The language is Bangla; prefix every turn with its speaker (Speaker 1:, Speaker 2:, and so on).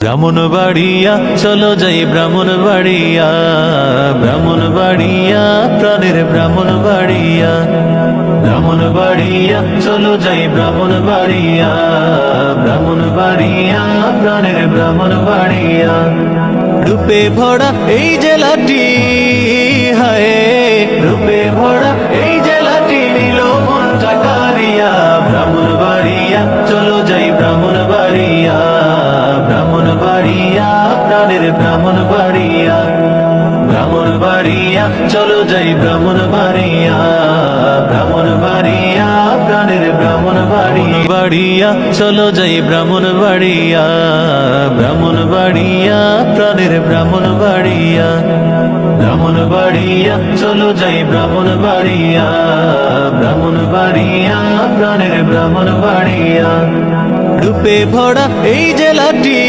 Speaker 1: ব্রাহ্মণবাড়িয়া চলো যাই ব্রাহ্মণবাড়িয়া, ব্রাহ্মণবাড়িয়া প্রাণের ব্রাহ্মণবাড়িয়া, ব্রাহ্মণবাড়িয়া চলো যাই ব্রাহ্মণবাড়িয়া, ব্রাহ্মণবাড়িয়া প্রাণের ব্রাহ্মণবাড়িয়া। রূপে ভরা এই জেলাটি, হায় রূপে ভরা এই জেলাটি নিল মনটা কারিয়া। ব্রাহ্মণবাড়িয়া চলো যাই ব্রাহ্মণবাড়িয়া, ব্রাহ্মণবাড়িয়া প্রাণের ব্রাহ্মণবাড়িয়া, ব্রাহ্মণবাড়িয়া চলো যাই ব্রাহ্মণবাড়িয়া, ব্রাহ্মণবাড়িয়া প্রাণের ব্রাহ্মণবাড়িয়া, চলো যাই ব্রাহ্মণবাড়িয়া, ব্রাহ্মণবাড়িয়া প্রাণের ব্রাহ্মণবাড়িয়া, ব্রাহ্মণবাড়িয়া চলো যাই ব্রাহ্মণবাড়িয়া, ব্রাহ্মণবাড়িয়া প্রাণের ব্রাহ্মণবাড়িয়া। রূপে ভরা এই জেলাটি,